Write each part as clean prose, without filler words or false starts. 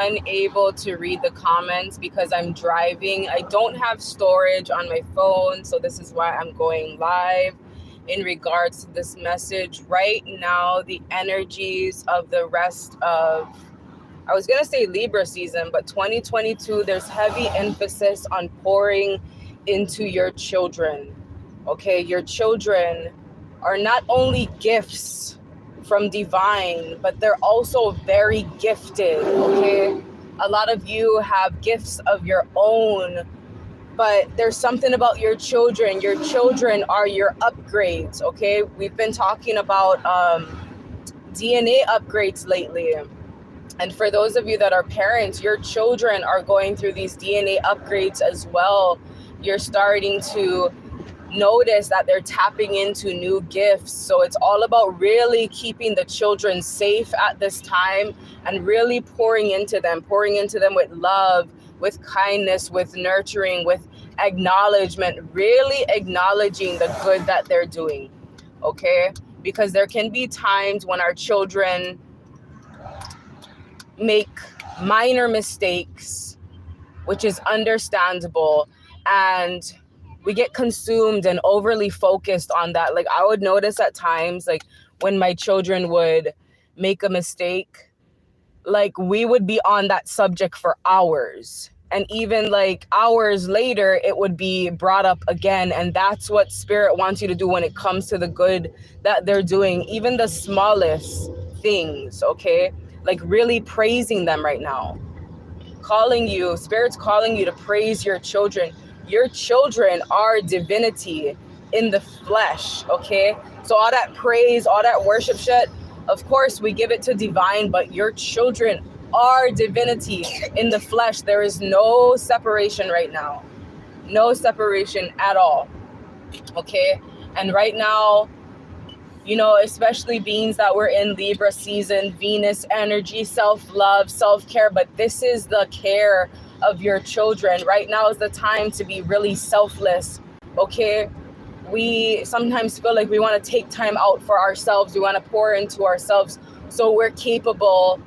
unable to read the comments because I'm driving. I don't have storage on my phone, so this is why I'm going live in regards to this message. Right now, the energies of the rest of, I was going to say Libra season, but 2022, there's heavy emphasis on pouring into your children. Okay, your children are not only gifts from divine, but they're also very gifted. Okay, a lot of you have gifts of your own, but there's something about your children. Your children are your upgrades. Okay, we've been talking about DNA upgrades lately. And for those of you that are parents, your children are going through these DNA upgrades as well. You're starting to notice that they're tapping into new gifts. So it's all about really keeping the children safe at this time and really pouring into them with love, with kindness, with nurturing, with acknowledgement, really acknowledging the good that they're doing. Okay? Because there can be times when our children make minor mistakes, which is understandable, and we get consumed and overly focused on that. Like, I would notice at times, like when my children would make a mistake, like we would be on that subject for hours, and even like hours later it would be brought up again. And that's what spirit wants you to do when it comes to the good that they're doing, even the smallest things. Okay, like really praising them right now, calling you, spirit's calling you to praise your children. Your children are divinity in the flesh. Okay, so all that praise, all that worship shit, of course we give it to divine, but your children are divinity in the flesh. There is no separation right now, no separation at all. Okay, and right now, you know, especially beings that were in Libra season, Venus energy, self-love, self-care, but this is the care of your children. Right now is the time to be really selfless. Okay, we sometimes feel like we want to take time out for ourselves. We want to pour into ourselves so we're capable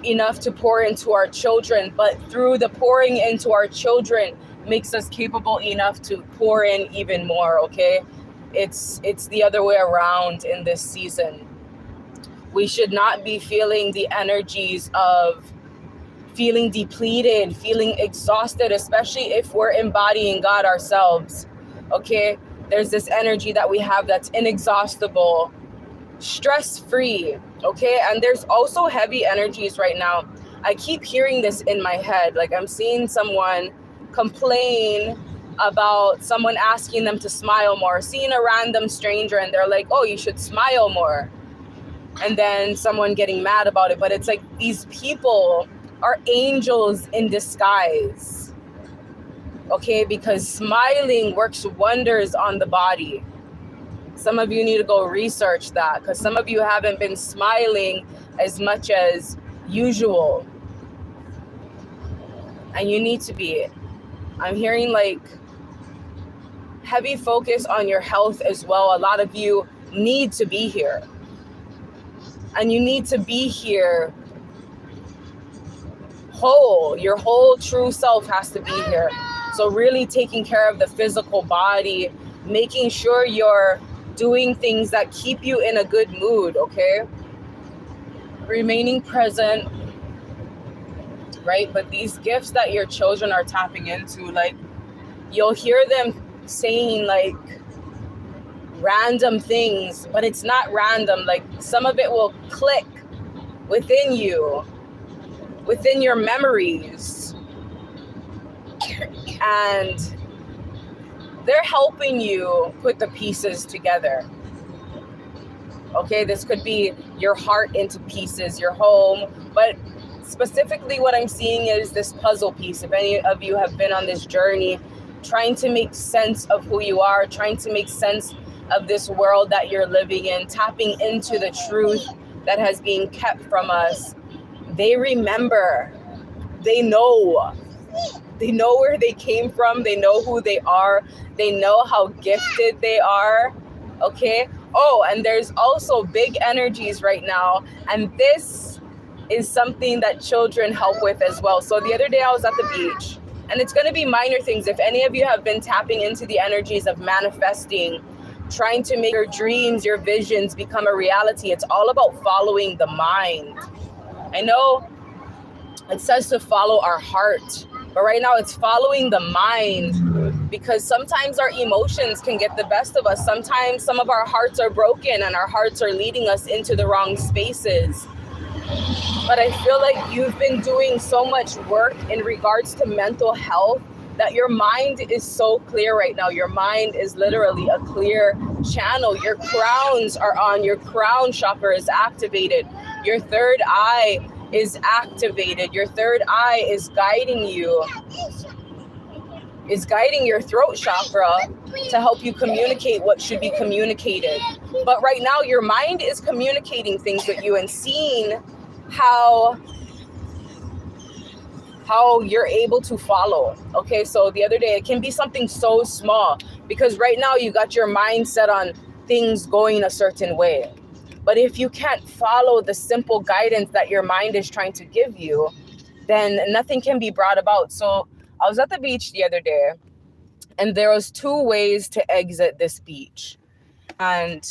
enough to pour into our children, but through the pouring into our children makes us capable enough to pour in even more. Okay, it's the other way around in this season. We should not be feeling the energies of feeling depleted, feeling exhausted, especially if we're embodying God ourselves. Okay, there's this energy that we have that's inexhaustible, stress-free. Okay, and there's also heavy energies right now. I keep hearing this in my head, like I'm seeing someone complain about someone asking them to smile more, seeing a random stranger and they're like, oh, you should smile more, and then someone getting mad about it. But it's like these people are angels in disguise. Okay, because smiling works wonders on the body. Some of you need to go research that, because some of you haven't been smiling as much as usual, and you need to be. I'm hearing like heavy focus on your health as well. A lot of you need to be here, and you need to be here whole. Your whole true self has to be here. So really taking care of the physical body, making sure you're doing things that keep you in a good mood. Okay, remaining present, right? But these gifts that your children are tapping into, like you'll hear them saying like random things, but it's not random. Like some of it will click within you, within your memories, and they're helping you put the pieces together. Okay, this could be your heart into pieces, your home, but specifically what I'm seeing is this puzzle piece. If any of you have been on this journey trying to make sense of who you are, trying to make sense of this world that you're living in, tapping into the truth that has been kept from us, they remember, they know where they came from, they know who they are, they know how gifted they are. Okay, oh, and there's also big energies right now, and this is something that children help with as well. So the other day I was at the beach, and it's going to be minor things. If any of you have been tapping into the energies of manifesting, trying to make your dreams, your visions become a reality, it's all about following the mind. I know it says to follow our heart, but right now it's following the mind, because sometimes our emotions can get the best of us. Sometimes some of our hearts are broken and our hearts are leading us into the wrong spaces. But I feel like you've been doing so much work in regards to mental health that your mind is so clear right now. Your mind is literally a clear channel. Your crowns are on. Your crown chakra is activated. Your third eye is activated. Your third eye is guiding you, is guiding your throat chakra to help you communicate what should be communicated. But right now, your mind is communicating things with you and seeing how you're able to follow. Okay, so the other day, it can be something so small, because right now you got your mind set on things going a certain way. But if you can't follow the simple guidance that your mind is trying to give you, then nothing can be brought about. So I was at the beach the other day, and there was 2 ways to exit this beach. And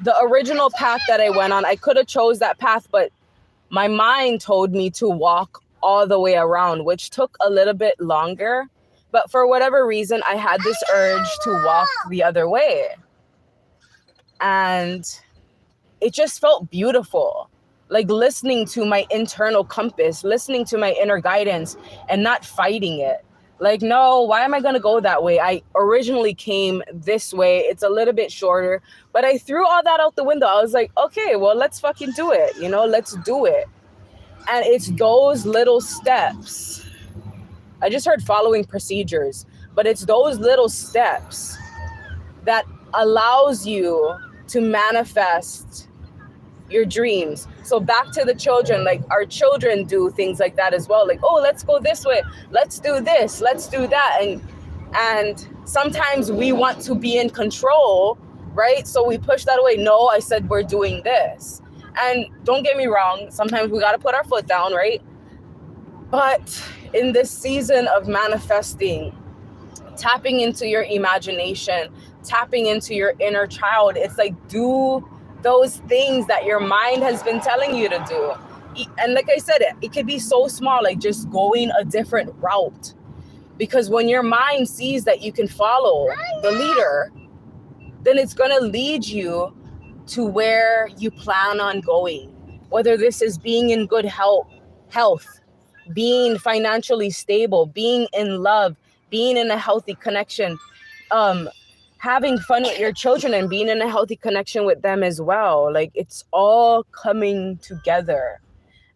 the original path that I went on, I could have chose that path, but my mind told me to walk all the way around, which took a little bit longer. But for whatever reason, I had this urge to walk the other way. And it just felt beautiful, like listening to my internal compass, listening to my inner guidance and not fighting it. Like, no, why am I going to go that way? I originally came this way. It's a little bit shorter, but I threw all that out the window. I was like, okay, well, let's fucking do it. Let's do it. And it's those little steps. I just heard following procedures, but it's those little steps that allows you to manifest your dreams. So back to the children, like our children do things like that as well. Like, oh, let's go this way. Let's do this. Let's do that. And sometimes we want to be in control, right? So we push that away. No, I said we're doing this. And don't get me wrong, sometimes we got to put our foot down, right? But in this season of manifesting, tapping into your imagination, tapping into your inner child, it's like, do those things that your mind has been telling you to do. And like I said, it could be so small, like just going a different route. Because when your mind sees that you can follow the leader, then it's going to lead you to where you plan on going. Whether this is being in good health, being financially stable, being in love, being in a healthy connection, having fun with your children and being in a healthy connection with them as well. Like, it's all coming together.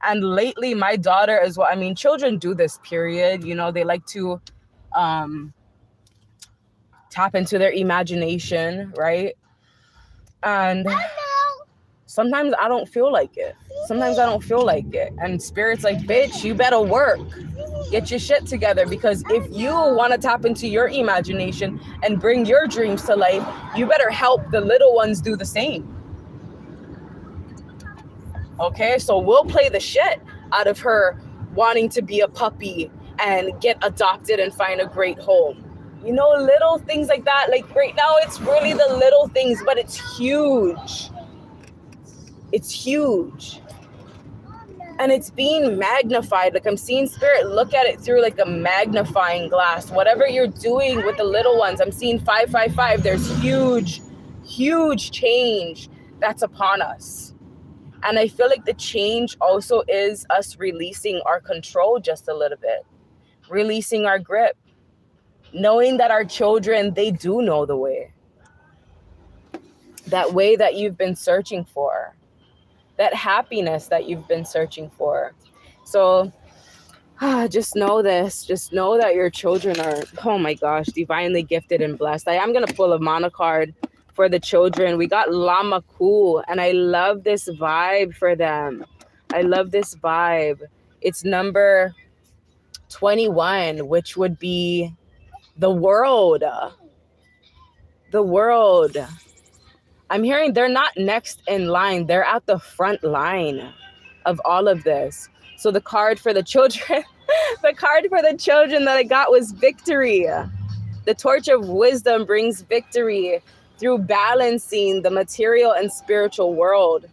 And lately, my daughter as well, I mean, children do this, period. They like to tap into their imagination, right? And sometimes I don't feel like it. And Spirit's like, bitch, you better work. Get your shit together, because if you want to tap into your imagination and bring your dreams to life, you better help the little ones do the same. Okay, so we'll play the shit out of her wanting to be a puppy and get adopted and find a great home. Little things like that. Like right now, it's really the little things, but it's huge. It's huge. And it's being magnified. Like, I'm seeing Spirit look at it through like a magnifying glass. Whatever you're doing with the little ones, I'm seeing 555. There's huge change that's upon us. And I feel like the change also is us releasing our control just a little bit. Releasing our grip. Knowing that our children, they do know the way. That way that you've been searching for. That happiness that you've been searching for. So just know this. Just know that your children are, oh my gosh, divinely gifted and blessed. I am going to pull a mana card for the children. We got Lama Cool, and I love this vibe for them. I love this vibe. It's number 21, which would be the world. The world. I'm hearing they're not next in line. They're at the front line of all of this. So the card for the children, the card for the children that I got was victory. The torch of wisdom brings victory through balancing the material and spiritual world.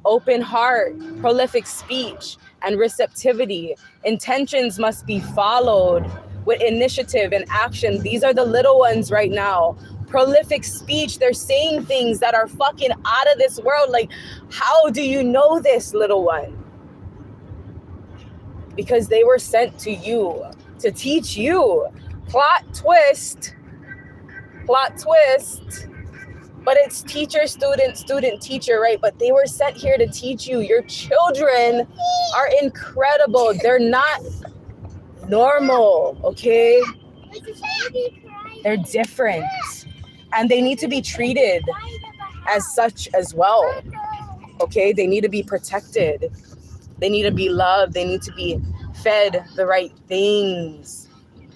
Open heart, prolific speech, and receptivity. Intentions must be followed with initiative and action. These are the little ones right now. Prolific speech, they're saying things that are fucking out of this world. Like, how do you know this, little one? Because they were sent to you to teach you. Plot twist. But it's teacher, student, student, teacher, right? But they were sent here to teach you. Your children are incredible. They're not normal, okay? They're different. And they need to be treated as such as well, okay? They need to be protected. They need to be loved. They need to be fed the right things,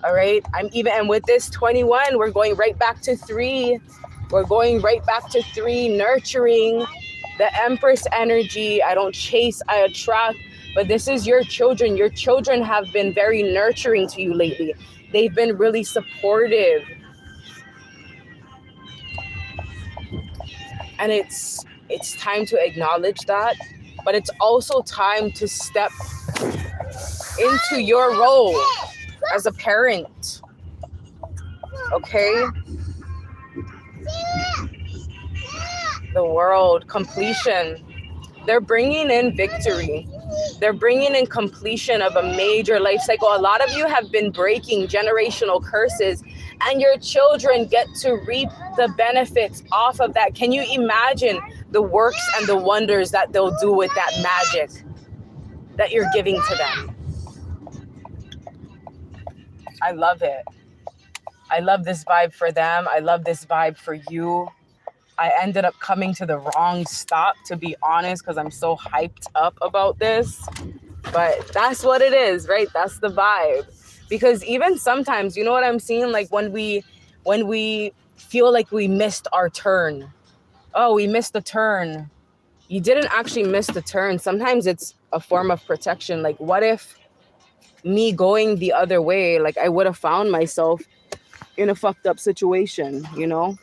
all right? And with this 21, we're going right back to 3. We're going right back to 3, nurturing the Empress energy. I don't chase, I attract. But this is your children. Your children have been very nurturing to you lately. They've been really supportive. And it's time to acknowledge that. But it's also time to step into your role as a parent. Okay? The world, completion. They're bringing in victory. They're bringing in completion of a major life cycle. A lot of you have been breaking generational curses, and your children get to reap the benefits off of that. Can you imagine the works and the wonders that they'll do with that magic that you're giving to them? I love it. I love this vibe for them. I love this vibe for you. I ended up coming to the wrong stop, to be honest, because I'm so hyped up about this. But that's what it is, right? That's the vibe. Because even sometimes, you know what I'm seeing? Like when we feel like we missed our turn. Oh, we missed the turn. You didn't actually miss the turn. Sometimes it's a form of protection. Like, what if me going the other way, like I would have found myself in a fucked up situation, you know?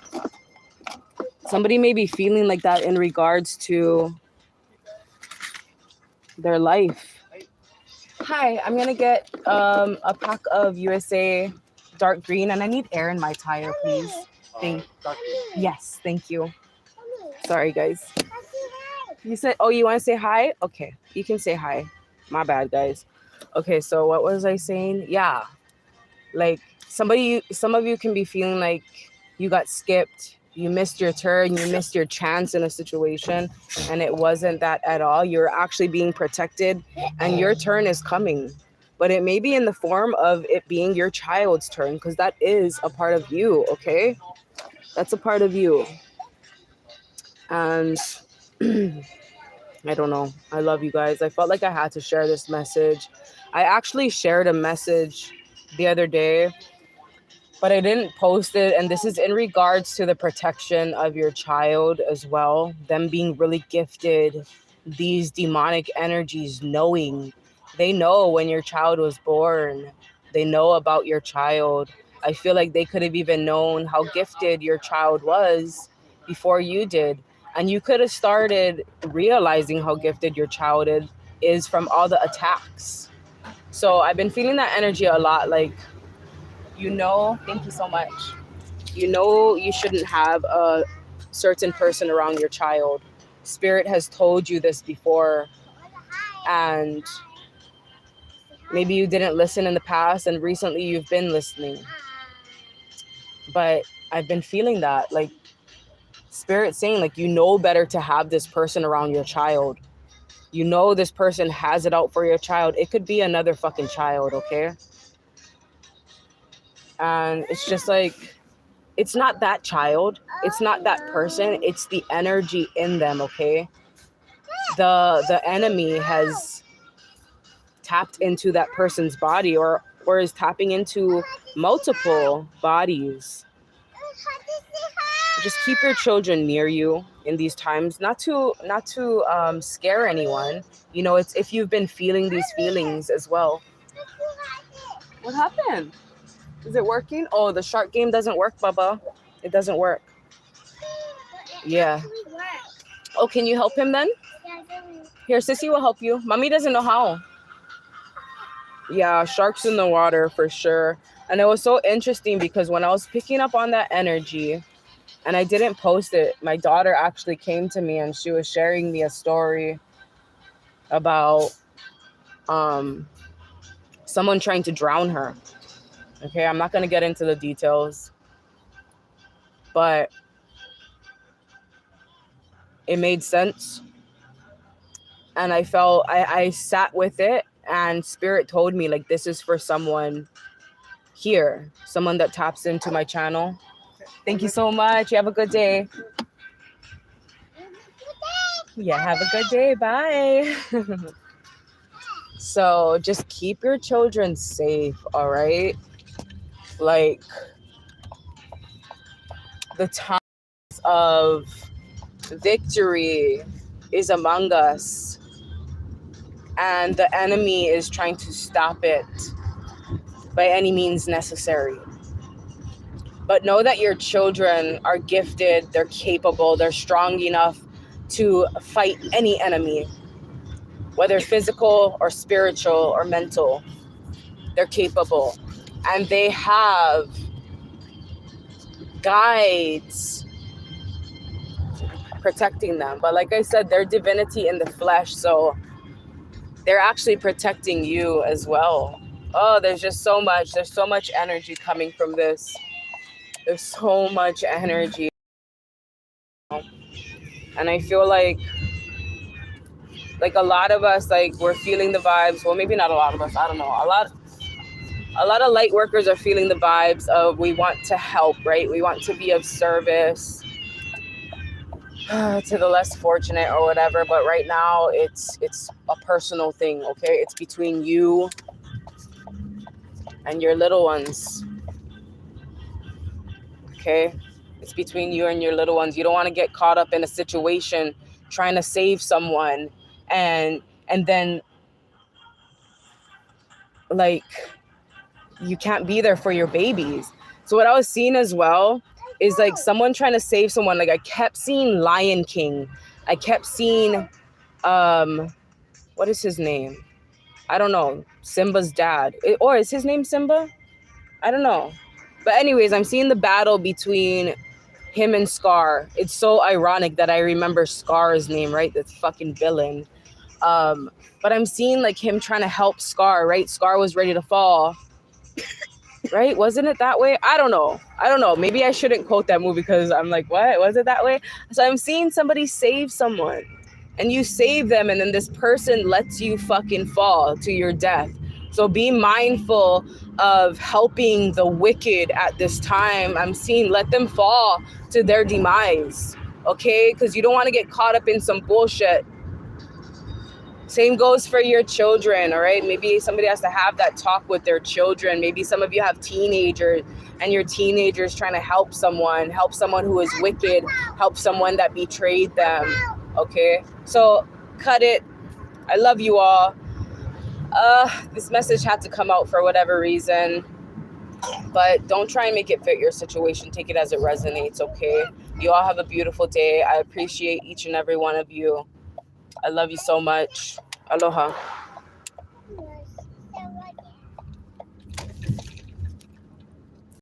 Somebody may be feeling like that in regards to their life. Hi, I'm gonna get a pack of USA dark green, and I need air in my tire, please. Yes, thank you. Sorry, guys. You said, oh, you want to say hi? Okay, you can say hi. My bad, guys. Okay, so what was I saying? Yeah, like some of you can be feeling like you got skipped. You missed your turn, you missed your chance in a situation, and it wasn't that at all. You're actually being protected, and your turn is coming. But it may be in the form of it being your child's turn, because that is a part of you, okay? That's a part of you. And I don't know. I love you guys. I felt like I had to share this message. I actually shared a message the other day, but I didn't post it. And this is in regards to the protection of your child as well. Them being really gifted, these demonic energies knowing. They know when your child was born. They know about your child. I feel like they could have even known how gifted your child was before you did. And you could have started realizing how gifted your child is from all the attacks. So I've been feeling that energy a lot. Like, you know, thank you so much. You know, you shouldn't have a certain person around your child. Spirit has told you this before. And maybe you didn't listen in the past, and recently you've been listening. But I've been feeling that, like, Spirit saying, like, you know better to have this person around your child. You know this person has it out for your child. It could be another fucking child, okay? And it's just like, it's not that child. It's not that person. It's the energy in them, okay? The enemy has tapped into that person's body or is tapping into multiple bodies. just keep your children near you in these times, not to scare anyone. You know, it's if you've been feeling these feelings as well. What happened? Is it working? Oh, the shark game doesn't work, Bubba. It doesn't work. Yeah. Oh, can you help him then? Here, Sissy will help you. Mommy doesn't know how. Yeah, sharks in the water for sure. And it was so interesting because when I was picking up on that energy and I didn't post it, my daughter actually came to me and she was sharing me a story about someone trying to drown her. Okay, I'm not going to get into the details, but it made sense. And I felt, I sat with it, and spirit told me, like, this is for someone here, someone that taps into my channel. Thank you so much. You have a good day. Yeah, have a good day. Bye. So just keep your children safe, all right? Like, the times of victory is among us, and the enemy is trying to stop it by any means necessary. But know that your children are gifted, they're capable, they're strong enough to fight any enemy, whether physical or spiritual or mental. They're capable. And they have guides protecting them. But like I said, they're divinity in the flesh, so they're actually protecting you as well. Oh, there's so much energy coming from this. There's so much energy. And I feel like a lot of us, like, we're feeling the vibes. Well, maybe not a lot of us, I don't know. A lot of light workers are feeling the vibes of, we want to help, right? We want to be of service to the less fortunate or whatever. But right now it's a personal thing, okay? It's between you and your little ones. Okay? It's between you and your little ones. You don't want to get caught up in a situation trying to save someone and then, like, you can't be there for your babies. So what I was seeing as well is, like, someone trying to save someone. Like, I kept seeing Lion King. I kept seeing what is his name? I don't know. Simba's dad. Or is his name Simba? I don't know. But anyways, I'm seeing the battle between him and Scar. It's so ironic that I remember Scar's name, right? This fucking villain. But I'm seeing, like, him trying to help Scar, right? Scar was ready to fall. Right? Wasn't it that way? I don't know. Maybe I shouldn't quote that movie because I'm like, what? Was it that way? So I'm seeing somebody save someone. And you save them, and then this person lets you fucking fall to your death. So be mindful of helping the wicked at this time. I'm seeing, let them fall to their demise, okay? Because you don't want to get caught up in some bullshit. Same goes for your children, all right? Maybe somebody has to have that talk with their children. Maybe some of you have teenagers, and your teenagers trying to help someone who is wicked, help someone that betrayed them, okay? So cut it. I love you all. This message had to come out for whatever reason, but don't try and make it fit your situation. Take it as it resonates, okay? You all have a beautiful day. I appreciate each and every one of you. I love you so much. Aloha.